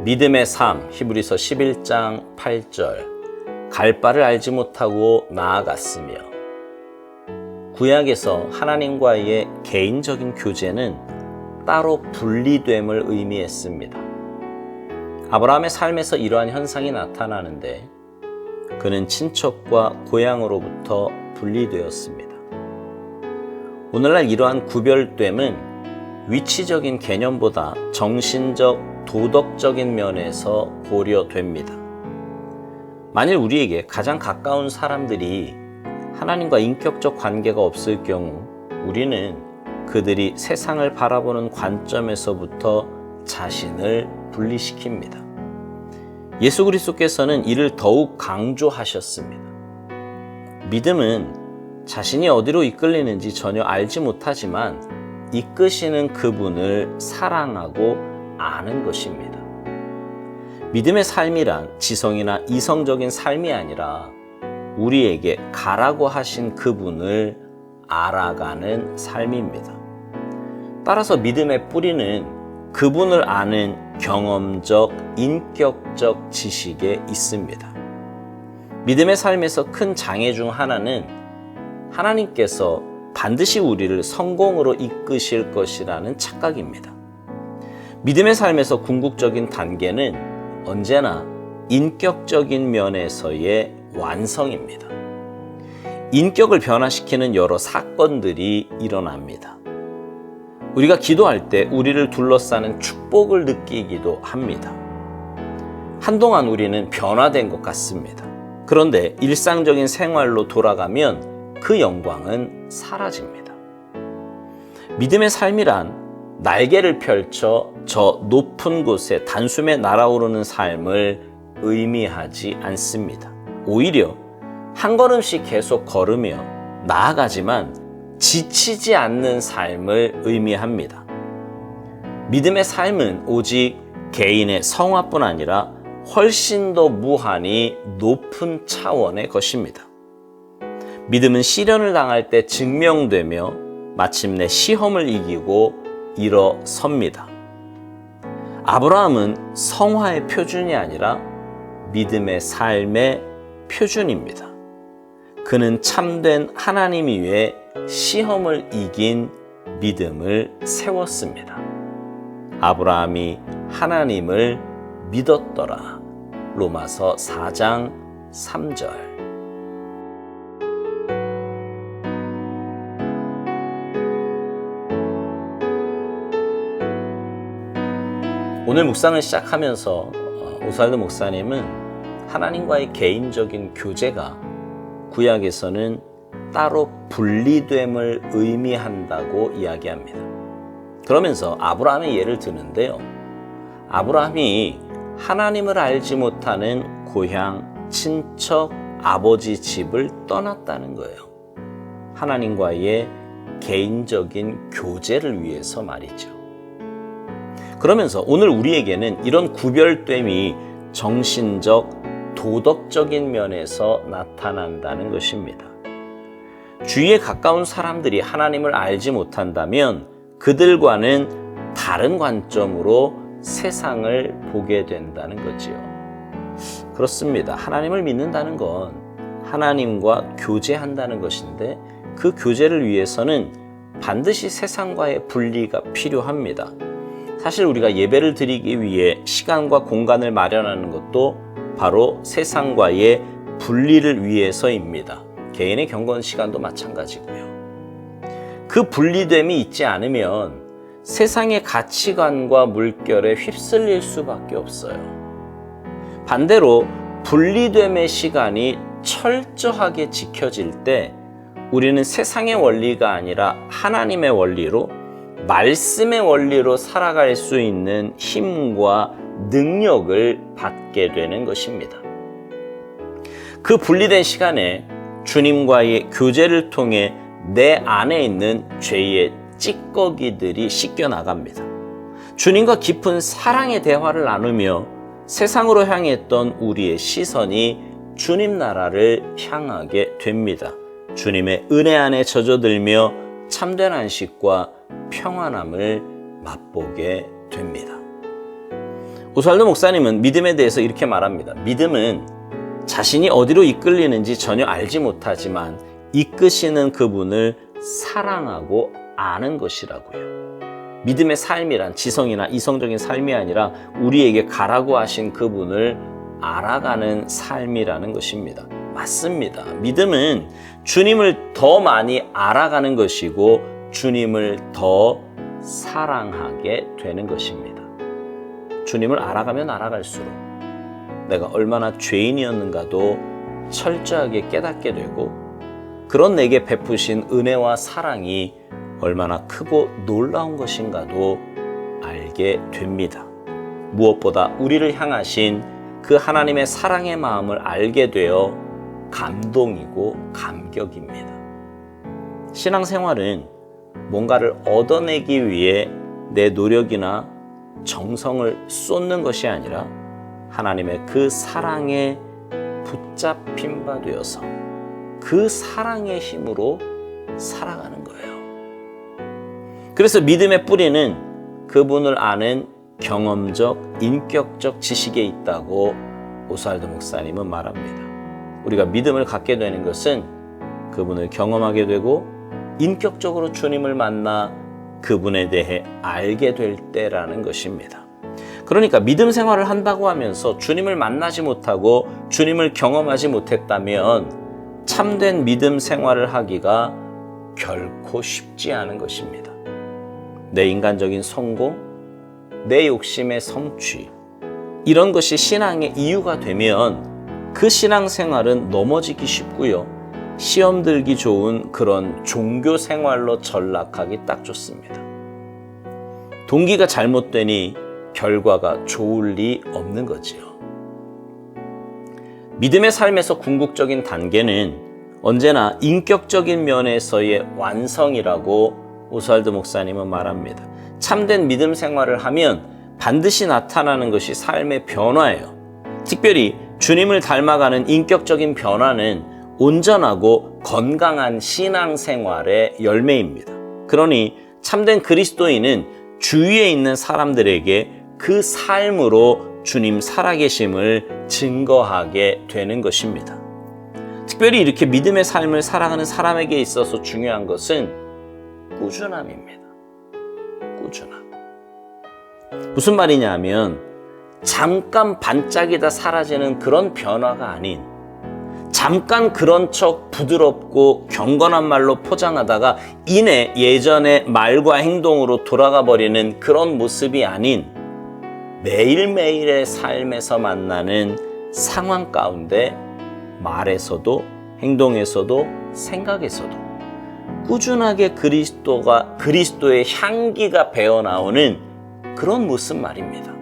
믿음의 삶, 히브리서 11장 8절. 갈 바를 알지 못하고 나아갔으며. 구약에서 하나님과의 개인적인 교제는 따로 분리됨을 의미했습니다. 아브라함의 삶에서 이러한 현상이 나타나는데 그는 친척과 고향으로부터 분리되었습니다. 오늘날 이러한 구별됨은 위치적인 개념보다 정신적, 도덕적인 면에서 고려됩니다. 만일 우리에게 가장 가까운 사람들이 하나님과 인격적 관계가 없을 경우 우리는 그들이 세상을 바라보는 관점에서부터 자신을 분리시킵니다. 예수 그리스도께서는 이를 더욱 강조하셨습니다. 믿음은 자신이 어디로 이끌리는지 전혀 알지 못하지만 이끄시는 그분을 사랑하고 아는 것입니다. 믿음의 삶이란 지성이나 이성적인 삶이 아니라 우리에게 가라고 하신 그분을 알아가는 삶입니다. 따라서 믿음의 뿌리는 그분을 아는 경험적, 인격적 지식에 있습니다. 믿음의 삶에서 큰 장애 중 하나는 하나님께서 반드시 우리를 성공으로 이끄실 것이라는 착각입니다. 믿음의 삶에서 궁극적인 단계는 언제나 인격적인 면에서의 완성입니다. 인격을 변화시키는 여러 사건들이 일어납니다. 우리가 기도할 때 우리를 둘러싸는 축복을 느끼기도 합니다. 한동안 우리는 변화된 것 같습니다. 그런데 일상적인 생활로 돌아가면 그 영광은 사라집니다. 믿음의 삶이란 날개를 펼쳐 저 높은 곳에 단숨에 날아오르는 삶을 의미하지 않습니다. 오히려 한 걸음씩 계속 걸으며 나아가지만 지치지 않는 삶을 의미합니다. 믿음의 삶은 오직 개인의 성화뿐 아니라 훨씬 더 무한히 높은 차원의 것입니다. 믿음은 시련을 당할 때 증명되며 마침내 시험을 이기고 일어섭니다. 아브라함은 성화의 표준이 아니라 믿음의 삶의 표준입니다. 그는 참된 하나님 위에 시험을 이긴 믿음을 세웠습니다. 아브라함이 하나님을 믿었더라. 로마서 4장 3절. 오늘 묵상을 시작하면서 오스왈드 목사님은 하나님과의 개인적인 교제가 구약에서는 따로 분리됨을 의미한다고 이야기합니다. 그러면서 아브라함의 예를 드는데요. 아브라함이 하나님을 알지 못하는 고향, 친척, 아버지 집을 떠났다는 거예요. 하나님과의 개인적인 교제를 위해서 말이죠. 그러면서 오늘 우리에게는 이런 구별됨이 정신적, 도덕적인 면에서 나타난다는 것입니다. 주위에 가까운 사람들이 하나님을 알지 못한다면 그들과는 다른 관점으로 세상을 보게 된다는 거지요. 그렇습니다. 하나님을 믿는다는 건 하나님과 교제한다는 것인데 그 교제를 위해서는 반드시 세상과의 분리가 필요합니다. 사실 우리가 예배를 드리기 위해 시간과 공간을 마련하는 것도 바로 세상과의 분리를 위해서입니다. 개인의 경건 시간도 마찬가지고요. 그 분리됨이 있지 않으면 세상의 가치관과 물결에 휩쓸릴 수밖에 없어요. 반대로 분리됨의 시간이 철저하게 지켜질 때 우리는 세상의 원리가 아니라 하나님의 원리로, 말씀의 원리로 살아갈 수 있는 힘과 능력을 받게 되는 것입니다. 그 분리된 시간에 주님과의 교제를 통해 내 안에 있는 죄의 찌꺼기들이 씻겨나갑니다. 주님과 깊은 사랑의 대화를 나누며 세상으로 향했던 우리의 시선이 주님 나라를 향하게 됩니다. 주님의 은혜 안에 젖어들며 참된 안식과 평안함을 맛보게 됩니다. 오스왈도 목사님은 믿음에 대해서 이렇게 말합니다. 믿음은 자신이 어디로 이끌리는지 전혀 알지 못하지만 이끄시는 그분을 사랑하고 아는 것이라고요. 믿음의 삶이란 지성이나 이성적인 삶이 아니라 우리에게 가라고 하신 그분을 알아가는 삶이라는 것입니다. 맞습니다. 믿음은 주님을 더 많이 알아가는 것이고 주님을 더 사랑하게 되는 것입니다. 주님을 알아가면 알아갈수록 내가 얼마나 죄인이었는가도 철저하게 깨닫게 되고 그런 내게 베푸신 은혜와 사랑이 얼마나 크고 놀라운 것인가도 알게 됩니다. 무엇보다 우리를 향하신 그 하나님의 사랑의 마음을 알게 되어 감동이고 감격입니다. 신앙생활은 뭔가를 얻어내기 위해 내 노력이나 정성을 쏟는 것이 아니라 하나님의 그 사랑에 붙잡힌 바 되어서 그 사랑의 힘으로 살아가는 거예요. 그래서 믿음의 뿌리는 그분을 아는 경험적, 인격적 지식에 있다고 오스왈도 목사님은 말합니다. 우리가 믿음을 갖게 되는 것은 그분을 경험하게 되고 인격적으로 주님을 만나 그분에 대해 알게 될 때라는 것입니다. 그러니까 믿음 생활을 한다고 하면서 주님을 만나지 못하고 주님을 경험하지 못했다면 참된 믿음 생활을 하기가 결코 쉽지 않은 것입니다. 내 인간적인 성공, 내 욕심의 성취, 이런 것이 신앙의 이유가 되면 그 신앙생활은 넘어지기 쉽고요. 시험 들기 좋은 그런 종교 생활로 전락하기 딱 좋습니다. 동기가 잘못되니 결과가 좋을 리 없는 거지요. 믿음의 삶에서 궁극적인 단계는 언제나 인격적인 면에서의 완성이라고 오스왈도 목사님은 말합니다. 참된 믿음 생활을 하면 반드시 나타나는 것이 삶의 변화예요. 특별히 주님을 닮아가는 인격적인 변화는 온전하고 건강한 신앙생활의 열매입니다. 그러니 참된 그리스도인은 주위에 있는 사람들에게 그 삶으로 주님 살아계심을 증거하게 되는 것입니다. 특별히 이렇게 믿음의 삶을 살아가는 사람에게 있어서 중요한 것은 꾸준함입니다. 꾸준함. 무슨 말이냐 하면 잠깐 반짝이다 사라지는 그런 변화가 아닌 잠깐 그런 척 부드럽고 경건한 말로 포장하다가 이내 예전의 말과 행동으로 돌아가 버리는 그런 모습이 아닌 매일매일의 삶에서 만나는 상황 가운데 말에서도 행동에서도 생각에서도 꾸준하게 그리스도의 향기가 배어나오는 그런 모습 말입니다.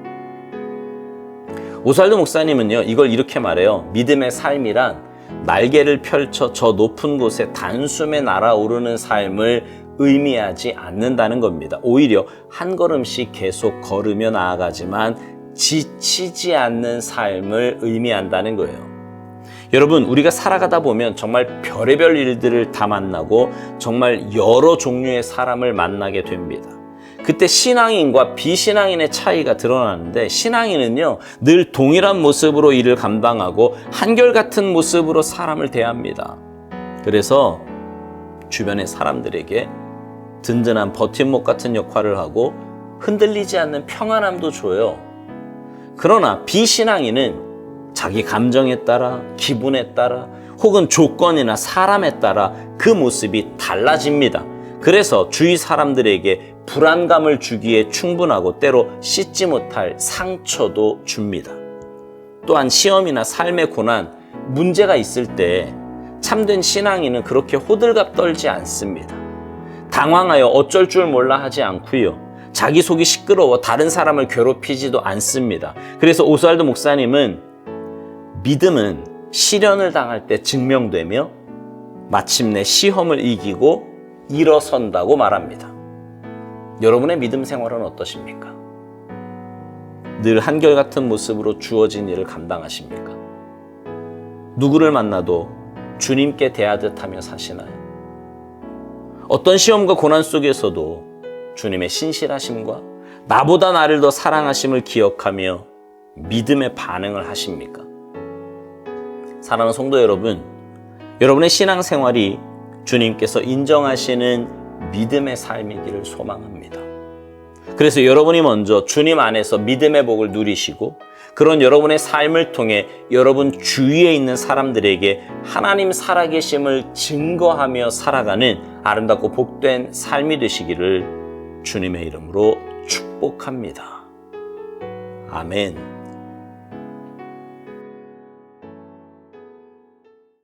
오스왈도 목사님은요, 이걸 이렇게 말해요. 믿음의 삶이란 날개를 펼쳐 저 높은 곳에 단숨에 날아오르는 삶을 의미하지 않는다는 겁니다. 오히려 한 걸음씩 계속 걸으며 나아가지만 지치지 않는 삶을 의미한다는 거예요. 여러분, 우리가 살아가다 보면 정말 별의별 일들을 다 만나고 정말 여러 종류의 사람을 만나게 됩니다. 그때 신앙인과 비신앙인의 차이가 드러나는데 신앙인은요, 늘 동일한 모습으로 일을 감당하고 한결같은 모습으로 사람을 대합니다. 그래서 주변의 사람들에게 든든한 버팀목 같은 역할을 하고 흔들리지 않는 평안함도 줘요. 그러나 비신앙인은 자기 감정에 따라, 기분에 따라, 혹은 조건이나 사람에 따라 그 모습이 달라집니다. 그래서 주위 사람들에게 불안감을 주기에 충분하고 때로 씻지 못할 상처도 줍니다. 또한 시험이나 삶의 고난, 문제가 있을 때 참된 신앙인은 그렇게 호들갑 떨지 않습니다. 당황하여 어쩔 줄 몰라 하지 않고요. 자기 속이 시끄러워 다른 사람을 괴롭히지도 않습니다. 그래서 오스왈도 목사님은 믿음은 시련을 당할 때 증명되며 마침내 시험을 이기고 일어선다고 말합니다. 여러분의 믿음 생활은 어떠십니까? 늘 한결같은 모습으로 주어진 일을 감당하십니까? 누구를 만나도 주님께 대하듯 하며 사시나요? 어떤 시험과 고난 속에서도 주님의 신실하심과 나보다 나를 더 사랑하심을 기억하며 믿음의 반응을 하십니까? 사랑하는 성도 여러분, 여러분의 신앙생활이 주님께서 인정하시는 믿음의 삶이기를 소망합니다. 그래서 여러분이 먼저 주님 안에서 믿음의 복을 누리시고 그런 여러분의 삶을 통해 여러분 주위에 있는 사람들에게 하나님 살아계심을 증거하며 살아가는 아름답고 복된 삶이 되시기를 주님의 이름으로 축복합니다. 아멘.